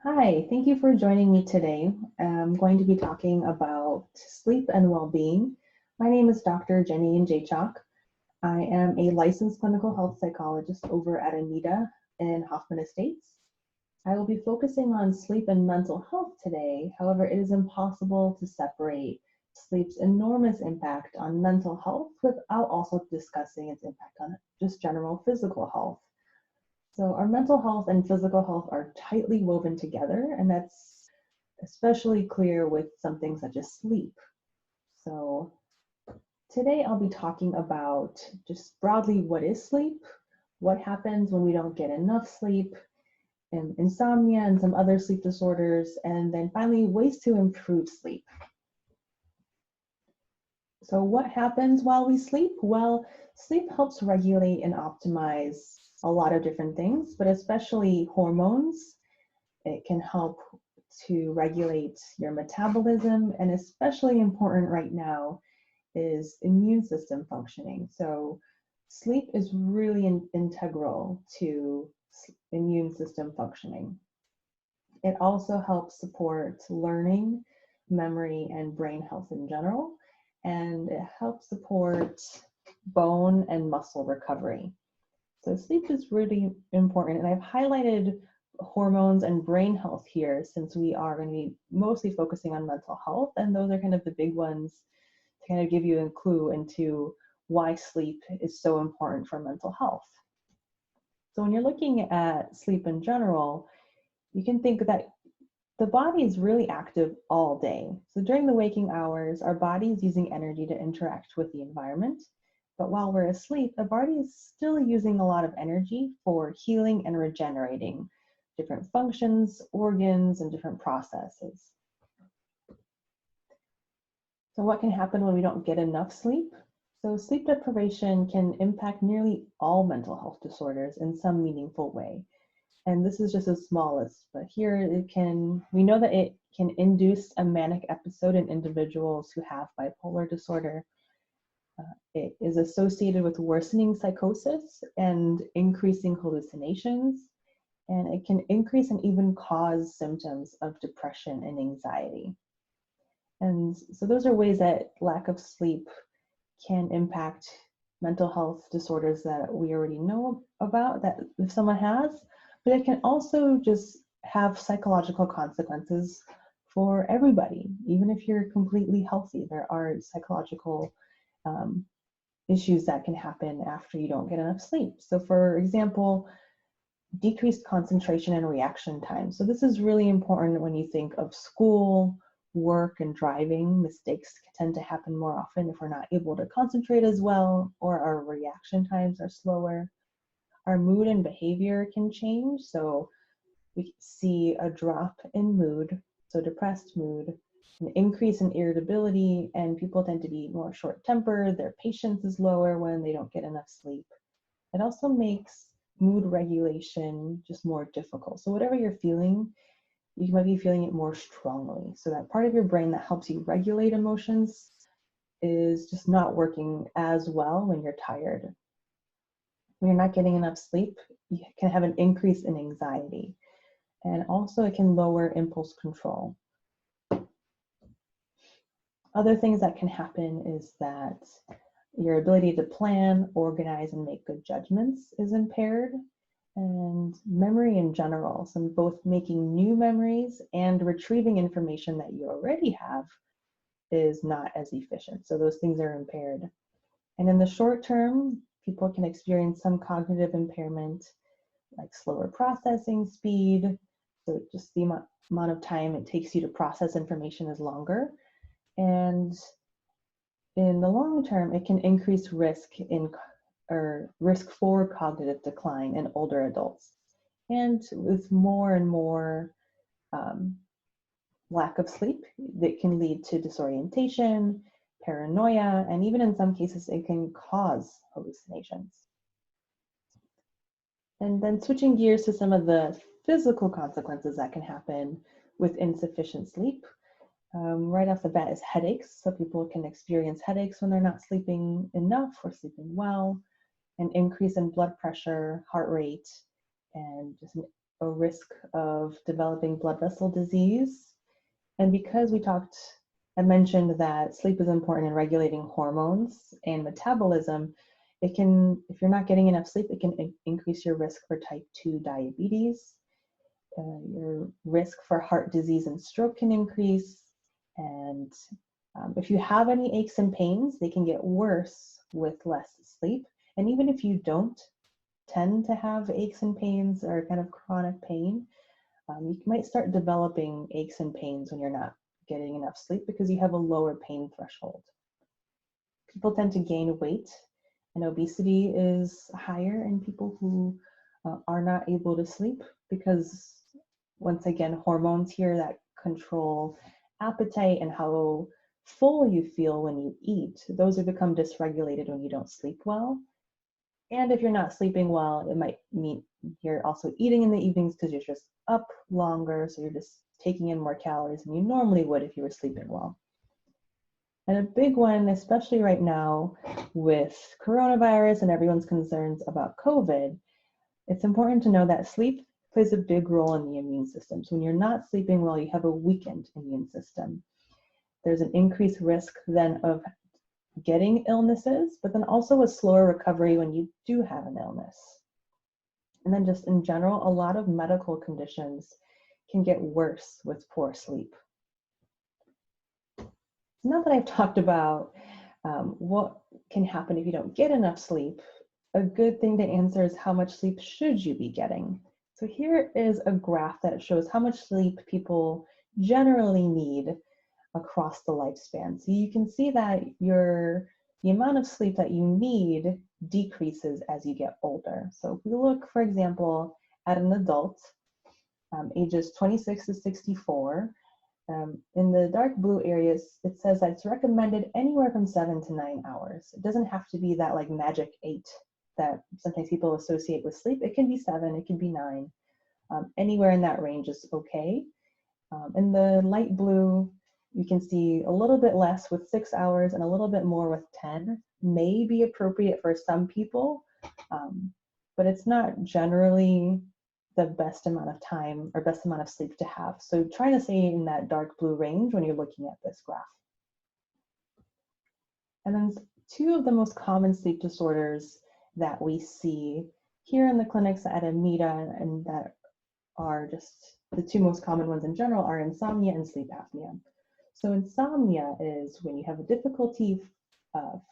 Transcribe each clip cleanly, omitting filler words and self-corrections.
Hi, thank you for joining me today. I'm going to be talking about sleep and well-being. My name is Dr. Jenny Jedrzejczak. I am a licensed clinical health psychologist over at Amita in Hoffman Estates. I will be focusing on sleep and mental health today. However, it is impossible to separate sleep's enormous impact on mental health without also discussing its impact on just general physical health. So our mental health and physical health are tightly woven together, and that's especially clear with something such as sleep. So today I'll be talking about just broadly what is sleep, what happens when we don't get enough sleep, and insomnia and some other sleep disorders, and then finally ways to improve sleep. So what happens while we sleep? Well, sleep helps regulate and optimize a lot of different things, but especially hormones. It can help to regulate your metabolism, and especially important right now is immune system functioning. So sleep is really integral to immune system functioning. It also helps support learning, memory, and brain health in general, and it helps support bone and muscle recovery. So sleep is really important, and I've highlighted hormones and brain health here since we are going to be mostly focusing on mental health, and those are kind of the big ones to kind of give you a clue into why sleep is so important for mental health. So when you're looking at sleep in general, you can think that the body is really active all day. So during the waking hours, our body is using energy to interact with the environment. But while we're asleep, the body is still using a lot of energy for healing and regenerating different functions, organs, and different processes. So what can happen when we don't get enough sleep? So sleep deprivation can impact nearly all mental health disorders in some meaningful way. And this is just a small list, but here we know that it can induce a manic episode in individuals who have bipolar disorder. It is associated with worsening psychosis and increasing hallucinations, and it can increase and even cause symptoms of depression and anxiety. And so those are ways that lack of sleep can impact mental health disorders that we already know about that if someone has, but it can also just have psychological consequences for everybody. Even if you're completely healthy, there are psychological issues that can happen after you don't get enough sleep. So for example, decreased concentration and reaction time. So this is really important when you think of school, work, and driving. Mistakes tend to happen more often if we're not able to concentrate as well, or our reaction times are slower. Our mood and behavior can change. So we see a drop in mood, so depressed mood, an increase in irritability, and people tend to be more short-tempered. Their patience is lower when they don't get enough sleep. It also makes mood regulation just more difficult. So whatever you're feeling, you might be feeling it more strongly. So that part of your brain that helps you regulate emotions is just not working as well when you're tired. When you're not getting enough sleep, you can have an increase in anxiety. And also it can lower impulse control. Other things that can happen is that your ability to plan, organize, and make good judgments is impaired. And memory in general, so both making new memories and retrieving information that you already have is not as efficient. So those things are impaired. And in the short term, people can experience some cognitive impairment, like slower processing speed. So just the amount of time it takes you to process information is longer. And in the long term, it can increase risk for cognitive decline in older adults. And with more and more lack of sleep, that can lead to disorientation, paranoia, and even in some cases, it can cause hallucinations. And then switching gears to some of the physical consequences that can happen with insufficient sleep. Right off the bat is headaches. So people can experience headaches when they're not sleeping enough or sleeping well, an increase in blood pressure, heart rate, and just an a risk of developing blood vessel disease. And because I mentioned that sleep is important in regulating hormones and metabolism, if you're not getting enough sleep, it can increase your risk for type 2 diabetes. Your risk for heart disease and stroke can increase. And if you have any aches and pains, they can get worse with less sleep. And even if you don't tend to have aches and pains or kind of chronic pain, you might start developing aches and pains when you're not getting enough sleep because you have a lower pain threshold. People tend to gain weight, and obesity is higher in people who are not able to sleep because, once again, hormones here that control appetite and how full you feel when you eat, those have become dysregulated when you don't sleep well. And if you're not sleeping well, it might mean you're also eating in the evenings because you're just up longer, so you're just taking in more calories than you normally would if you were sleeping well. And a big one, especially right now with coronavirus and everyone's concerns about COVID, it's important to know that sleep plays a big role in the immune system. So when you're not sleeping well, you have a weakened immune system. There's an increased risk then of getting illnesses, but then also a slower recovery when you do have an illness. And then just in general, a lot of medical conditions can get worse with poor sleep. Now that I've talked about what can happen if you don't get enough sleep, a good thing to answer is how much sleep should you be getting? So here is a graph that shows how much sleep people generally need across the lifespan. So you can see that the amount of sleep that you need decreases as you get older. So if we look, for example, at an adult, ages 26 to 64, in the dark blue areas, it says that it's recommended anywhere from 7 to 9 hours. It doesn't have to be that like magic 8 that sometimes people associate with sleep. It can be 7, it can be 9. Anywhere in that range is okay. In the light blue, you can see a little bit less with 6 hours and a little bit more with 10 may be appropriate for some people, but it's not generally the best amount of time or best amount of sleep to have. So try to stay in that dark blue range when you're looking at this graph. And then two of the most common sleep disorders that we see here in the clinics at Amita, and that are just the two most common ones in general, are insomnia and sleep apnea. So insomnia is when you have a difficulty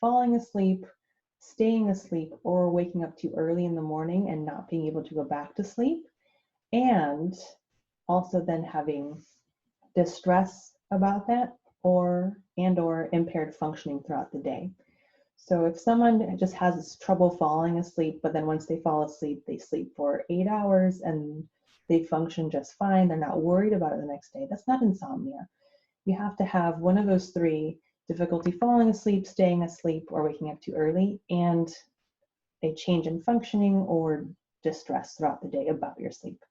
falling asleep, staying asleep, or waking up too early in the morning and not being able to go back to sleep, and also then having distress about that or impaired functioning throughout the day. So if someone just has trouble falling asleep, but then once they fall asleep, they sleep for 8 hours and they function just fine, they're not worried about it the next day, that's not insomnia. You have to have one of those three: difficulty falling asleep, staying asleep, or waking up too early, and a change in functioning or distress throughout the day about your sleep.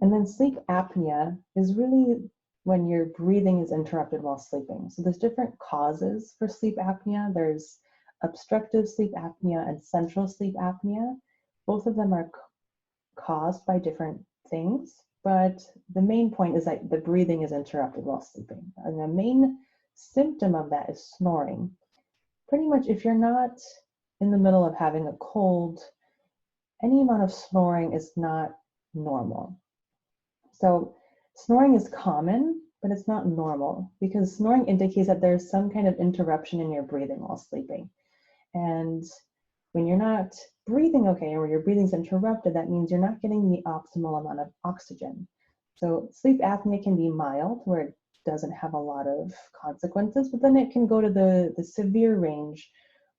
And then sleep apnea is really when your breathing is interrupted while sleeping. So there's different causes for sleep apnea. There's obstructive sleep apnea and central sleep apnea. Both of them are caused by different things, but the main point is that the breathing is interrupted while sleeping. And the main symptom of that is snoring. Pretty much if you're not in the middle of having a cold, any amount of snoring is not normal. So snoring is common, but it's not normal because snoring indicates that there's some kind of interruption in your breathing while sleeping. And when you're not breathing okay, or your breathing's interrupted, that means you're not getting the optimal amount of oxygen. So sleep apnea can be mild, where it doesn't have a lot of consequences, but then it can go to the severe range,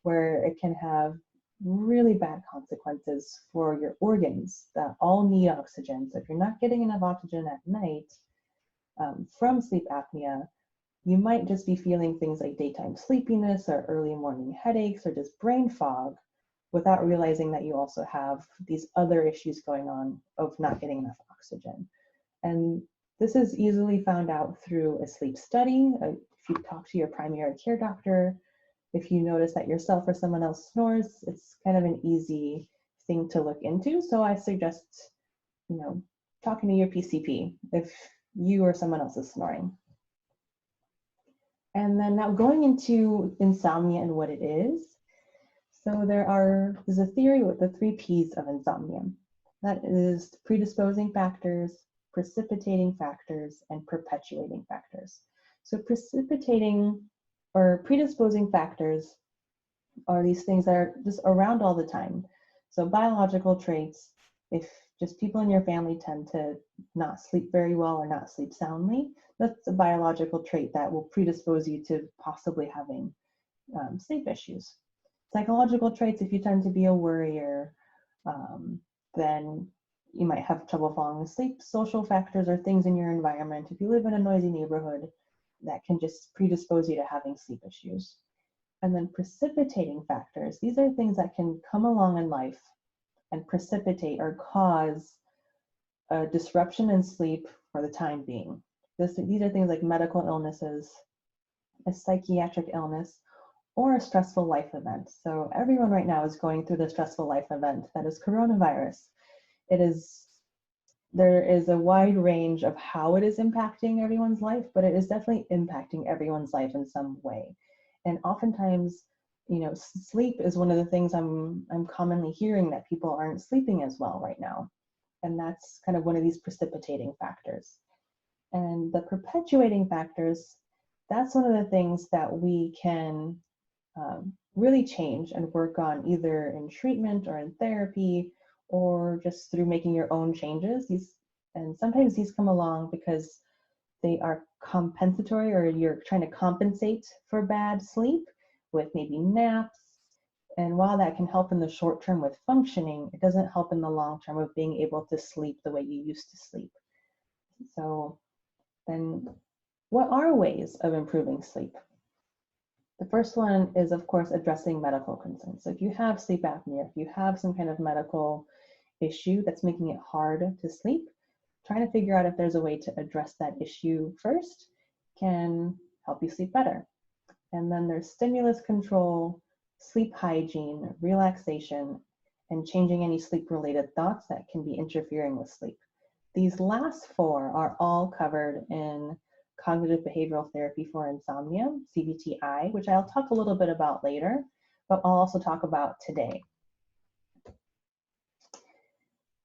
where it can have really bad consequences for your organs that all need oxygen. So if you're not getting enough oxygen at night from sleep apnea, you might just be feeling things like daytime sleepiness or early morning headaches or just brain fog, without realizing that you also have these other issues going on of not getting enough oxygen. And this is easily found out through a sleep study. If you talk to your primary care doctor, if you notice that yourself or someone else snores, it's kind of an easy thing to look into. So I suggest talking to your PCP if you or someone else is snoring. And then now going into insomnia and what it is. So there's a theory with the 3 P's of insomnia. That is predisposing factors, precipitating factors, and perpetuating factors. So precipitating or predisposing factors are these things that are just around all the time. So biological traits, if just people in your family tend to not sleep very well or not sleep soundly, that's a biological trait that will predispose you to possibly having sleep issues. Psychological traits, if you tend to be a worrier, then you might have trouble falling asleep. Social factors are things in your environment. If you live in a noisy neighborhood, that can just predispose you to having sleep issues. And then precipitating factors, these are things that can come along in life and precipitate or cause a disruption in sleep for the time being. These are things like medical illnesses, a psychiatric illness, or a stressful life event. So everyone right now is going through the stressful life event that is coronavirus. There is a wide range of how it is impacting everyone's life, but it is definitely impacting everyone's life in some way. And oftentimes, sleep is one of the things I'm commonly hearing, that people aren't sleeping as well right now. And that's kind of one of these precipitating factors. And the perpetuating factors, that's one of the things that we can really change and work on, either in treatment or in therapy, or just through making your own changes. And sometimes these come along because they are compensatory, or you're trying to compensate for bad sleep with maybe naps. And while that can help in the short term with functioning, it doesn't help in the long term of being able to sleep the way you used to sleep. So then what are ways of improving sleep? The first one is, of course, addressing medical concerns. So if you have sleep apnea, if you have some kind of medical issue that's making it hard to sleep, trying to figure out if there's a way to address that issue first can help you sleep better. And then there's stimulus control, sleep hygiene, relaxation, and changing any sleep-related thoughts that can be interfering with sleep. These last 4 are all covered in cognitive behavioral therapy for insomnia, CBTI, which I'll talk a little bit about later, but I'll also talk about today.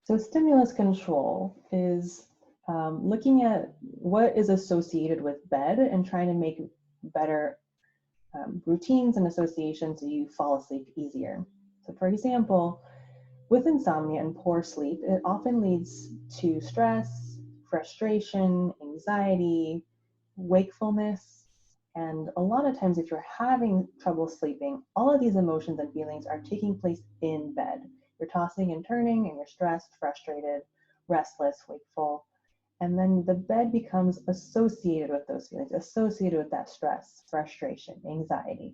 So stimulus control is looking at what is associated with bed and trying to make better routines and associations so you fall asleep easier. So for example, with insomnia and poor sleep, it often leads to stress, frustration, anxiety, wakefulness, and a lot of times if you're having trouble sleeping, all of these emotions and feelings are taking place in bed. You're tossing and turning, and you're stressed, frustrated, restless, wakeful, and then the bed becomes associated with those feelings, associated with that stress, frustration, anxiety.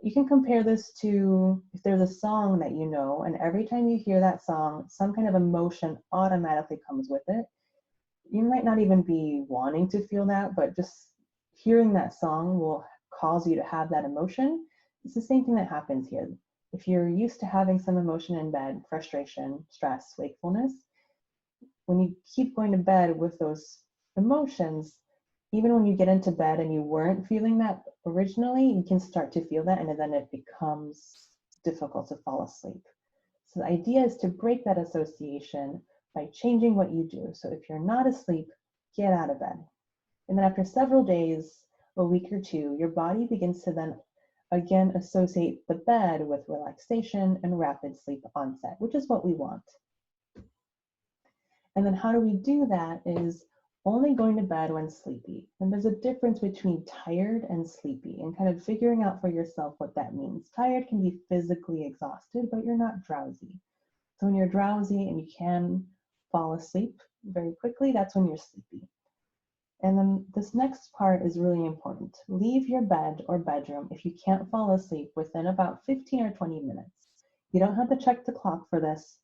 You can compare this to if there's a song that you know, and every time you hear that song, some kind of emotion automatically comes with it. You might not even be wanting to feel that, but just hearing that song will cause you to have that emotion. It's the same thing that happens here. If you're used to having some emotion in bed, frustration, stress, wakefulness, when you keep going to bed with those emotions, even when you get into bed and you weren't feeling that originally, you can start to feel that, and then it becomes difficult to fall asleep. So the idea is to break that association by changing what you do. So if you're not asleep, get out of bed. And then after several days, a week or 2, your body begins to then again associate the bed with relaxation and rapid sleep onset, which is what we want. And then how do we do that is only going to bed when sleepy. And there's a difference between tired and sleepy, and kind of figuring out for yourself what that means. Tired can be physically exhausted, but you're not drowsy. So when you're drowsy and you can fall asleep very quickly, that's when you're sleepy. And then this next part is really important. Leave your bed or bedroom if you can't fall asleep within about 15 or 20 minutes. You don't have to check the clock for this,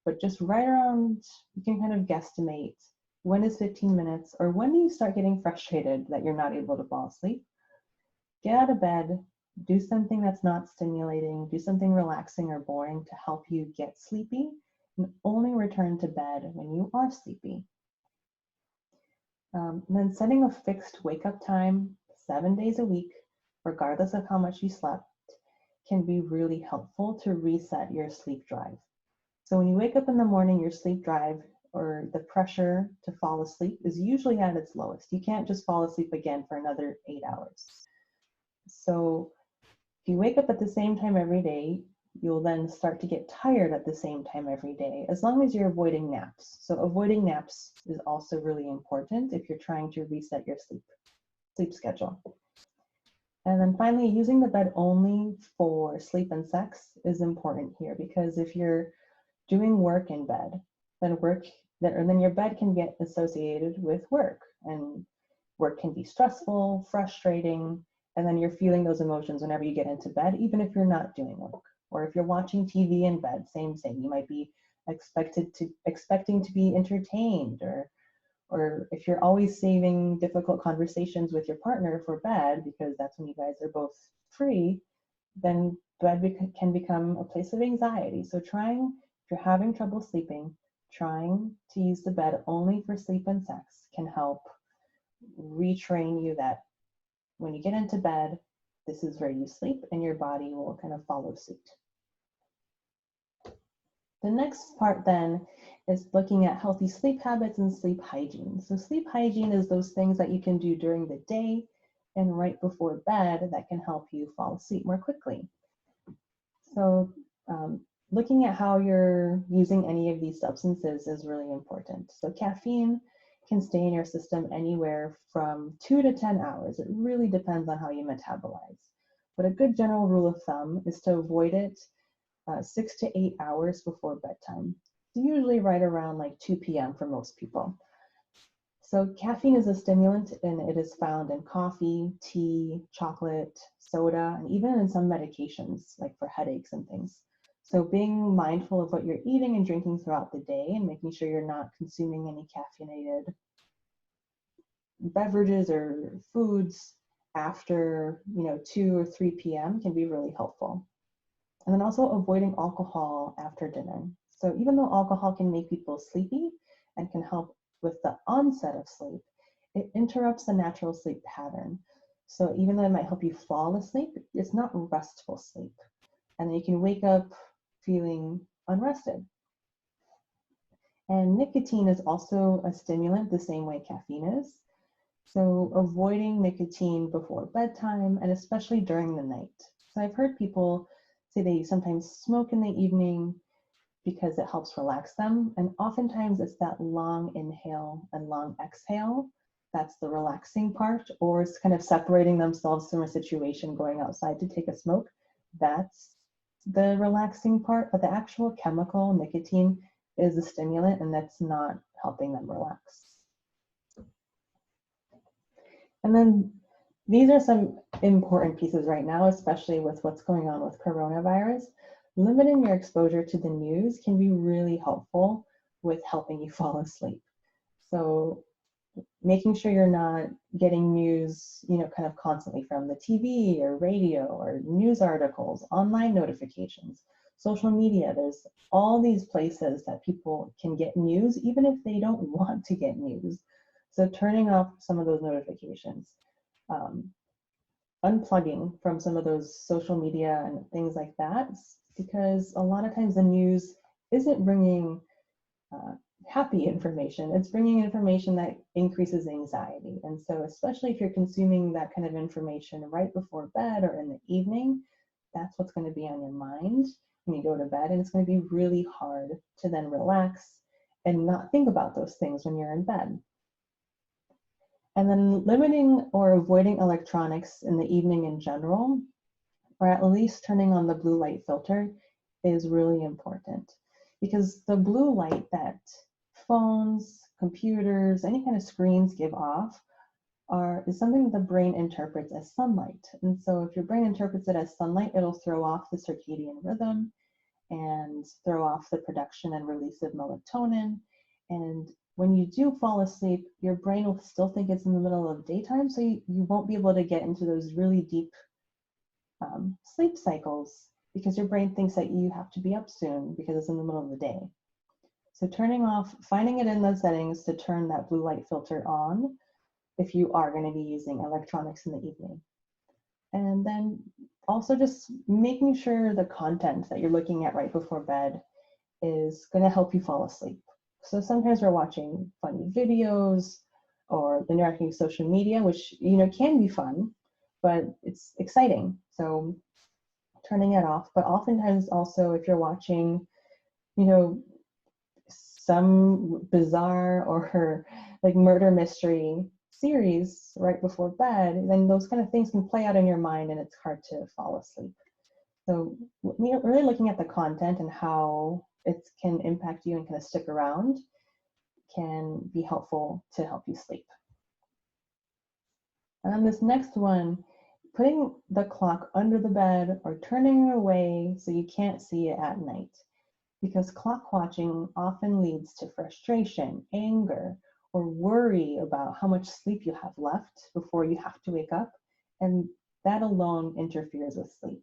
but just right around, you can kind of guesstimate when is 15 minutes, or when do you start getting frustrated that you're not able to fall asleep. Get out of bed, do something that's not stimulating, do something relaxing or boring to help you get sleepy, and only return to bed when you are sleepy. And then setting a fixed wake-up time 7 days a week, regardless of how much you slept, can be really helpful to reset your sleep drive. So when you wake up in the morning, your sleep drive or the pressure to fall asleep is usually at its lowest. You can't just fall asleep again for another 8 hours. So if you wake up at the same time every day, you'll then start to get tired at the same time every day, as long as you're avoiding naps. So avoiding naps is also really important if you're trying to reset your sleep schedule. And then finally, using the bed only for sleep and sex is important here, because if you're doing work in bed, then your bed can get associated with work, and work can be stressful, frustrating, and then you're feeling those emotions whenever you get into bed, even if you're not doing work. Or if you're watching TV in bed, same thing. You might be expecting to be entertained, or if you're always saving difficult conversations with your partner for bed because that's when you guys are both free, then bed can become a place of anxiety. So if you're having trouble sleeping, trying to use the bed only for sleep and sex can help retrain you that when you get into bed, this is where you sleep and your body will kind of follow suit. The next part then is looking at healthy sleep habits and sleep hygiene. So sleep hygiene is those things that you can do during the day and right before bed that can help you fall asleep more quickly. So looking at how you're using any of these substances is really important. So caffeine can stay in your system anywhere from 2 to 10 hours. It really depends on how you metabolize. But a good general rule of thumb is to avoid it 6 to 8 hours before bedtime. It's usually right around like 2 p.m. for most people. So caffeine is a stimulant, and it is found in coffee, tea, chocolate, soda, and even in some medications like for headaches and things. So being mindful of what you're eating and drinking throughout the day and making sure you're not consuming any caffeinated beverages or foods after 2 or 3 p.m. can be really helpful. And then also avoiding alcohol after dinner. So even though alcohol can make people sleepy and can help with the onset of sleep, it interrupts the natural sleep pattern. So even though it might help you fall asleep, it's not restful sleep. And then you can wake up feeling unrested. And nicotine is also a stimulant the same way caffeine is. So avoiding nicotine before bedtime and especially during the night. So I've heard people say they sometimes smoke in the evening because it helps relax them. And oftentimes it's that long inhale and long exhale that's the relaxing part, or it's kind of separating themselves from a situation, going outside to take a smoke. That's the relaxing part, but the actual chemical, nicotine, is a stimulant, and that's not helping them relax. And then these are some important pieces right now, especially with what's going on with coronavirus. Limiting your exposure to the news can be really helpful with helping you fall asleep. So making sure you're not getting news, kind of constantly from the TV or radio or news articles, online notifications, social media. There's all these places that people can get news, even if they don't want to get news. So turning off some of those notifications, unplugging from some of those social media and things like that, because a lot of times the news isn't bringing happy information. It's bringing information that increases anxiety. And so especially if you're consuming that kind of information right before bed or in the evening, that's what's going to be on your mind when you go to bed. And it's going to be really hard to then relax and not think about those things when you're in bed. And then limiting or avoiding electronics in the evening in general, or at least turning on the blue light filter, is really important. Because the blue light that phones, computers, any kind of screens give off is something the brain interprets as sunlight. And so if your brain interprets it as sunlight, it'll throw off the circadian rhythm and throw off the production and release of melatonin. And when you do fall asleep, your brain will still think it's in the middle of daytime, so you won't be able to get into those really deep sleep cycles, because your brain thinks that you have to be up soon because it's in the middle of the day. So turning off, finding it in those settings to turn that blue light filter on if you are going to be using electronics in the evening. And then also just making sure the content that you're looking at right before bed is going to help you fall asleep. So sometimes we're watching funny videos or interacting with social media, which can be fun, but it's exciting. So turning it off. But oftentimes also if you're watching, some bizarre or like murder mystery series right before bed, then those kind of things can play out in your mind and it's hard to fall asleep. So really looking at the content and how it can impact you and kind of stick around can be helpful to help you sleep. And then this next one, putting the clock under the bed or turning it away so you can't see it at night. Because clock watching often leads to frustration, anger, or worry about how much sleep you have left before you have to wake up, and that alone interferes with sleep.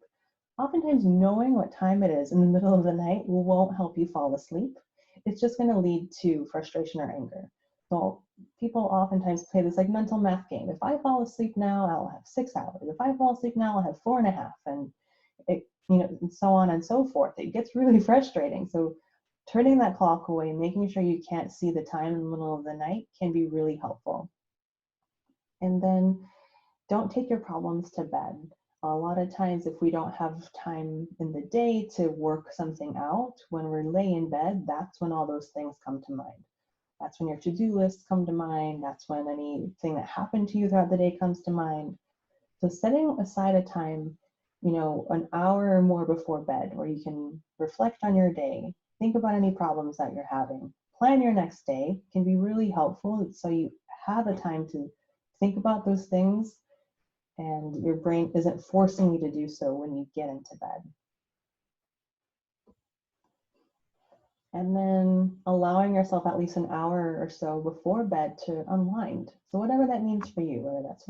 Oftentimes knowing what time it is in the middle of the night won't help you fall asleep. It's just going to lead to frustration or anger. So people oftentimes play this like mental math game. If I fall asleep now, I'll have 6 hours. If I fall asleep now, I'll have 4.5. And and so on and so forth. It gets really frustrating. So turning that clock away, making sure you can't see the time in the middle of the night can be really helpful. And then don't take your problems to bed. A lot of times if we don't have time in the day to work something out, when we're laying in bed, that's when all those things come to mind. That's when your to-do lists come to mind. That's when anything that happened to you throughout the day comes to mind. So setting aside a time, an hour or more before bed where you can reflect on your day, think about any problems that you're having, plan your next day can be really helpful. So you have a time to think about those things and your brain isn't forcing you to do so when you get into bed. And then allowing yourself at least an hour or so before bed to unwind. So whatever that means for you, whether that's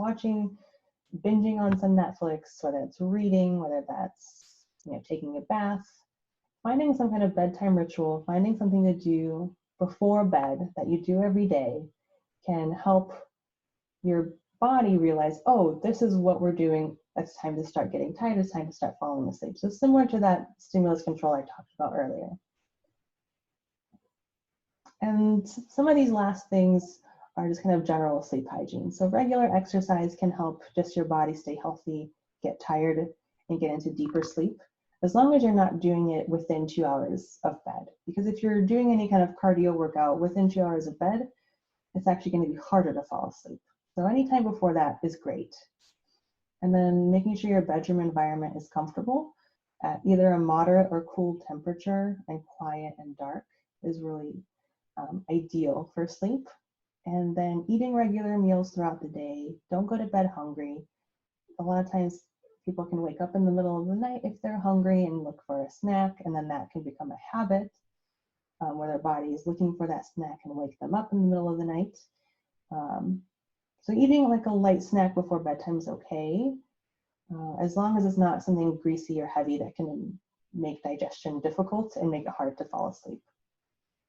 binging on some Netflix, whether it's reading, whether that's taking a bath, finding some kind of bedtime ritual, finding something to do before bed that you do every day can help your body realize, oh, this is what we're doing. It's time to start getting tired. It's time to start falling asleep. So similar to that stimulus control I talked about earlier. And some of these last things are just kind of general sleep hygiene. So regular exercise can help just your body stay healthy, get tired, and get into deeper sleep, as long as you're not doing it within 2 hours of bed. Because if you're doing any kind of cardio workout within 2 hours of bed, it's actually going to be harder to fall asleep. So any time before that is great. And then making sure your bedroom environment is comfortable at either a moderate or cool temperature and quiet and dark is really ideal for sleep. And then eating regular meals throughout the day. Don't go to bed hungry. A lot of times people can wake up in the middle of the night if they're hungry and look for a snack, and then that can become a habit where their body is looking for that snack and wake them up in the middle of the night. So eating like a light snack before bedtime is okay, as long as it's not something greasy or heavy that can make digestion difficult and make it hard to fall asleep.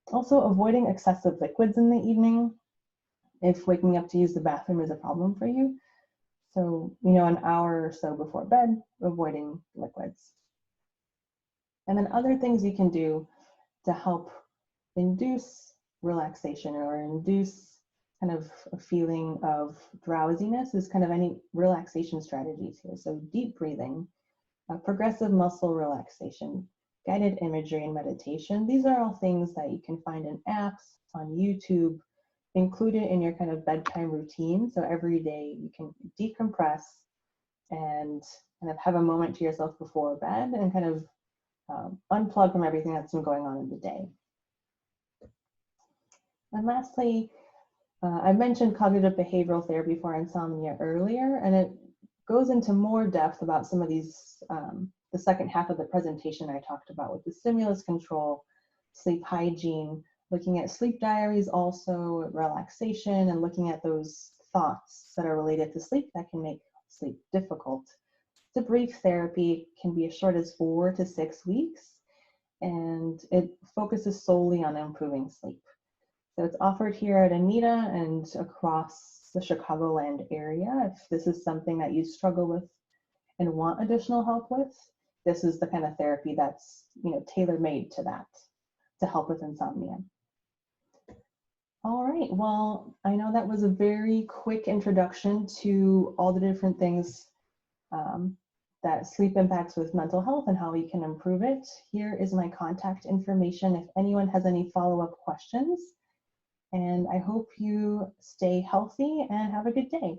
Also, avoiding excessive liquids in the evening if waking up to use the bathroom is a problem for you. So, an hour or so before bed, avoiding liquids. And then other things you can do to help induce relaxation or induce kind of a feeling of drowsiness is kind of any relaxation strategies here. So deep breathing, progressive muscle relaxation, guided imagery and meditation. These are all things that you can find in apps, on YouTube, included in your kind of bedtime routine. So every day you can decompress and kind of have a moment to yourself before bed and kind of unplug from everything that's been going on in the day. And lastly, I mentioned cognitive behavioral therapy for insomnia earlier, and it goes into more depth about some of these, the second half of the presentation I talked about with the stimulus control, sleep hygiene, looking at sleep diaries, also relaxation, and looking at those thoughts that are related to sleep that can make sleep difficult. Debrief therapy can be as short as 4 to 6 weeks, and it focuses solely on improving sleep. So it's offered here at Amita and across the Chicagoland area. If this is something that you struggle with and want additional help with, this is the kind of therapy that's, tailor-made to that, to help with insomnia. All right, well, I know that was a very quick introduction to all the different things that sleep impacts with mental health and how we can improve it. Here is my contact information if anyone has any follow-up questions. And I hope you stay healthy and have a good day.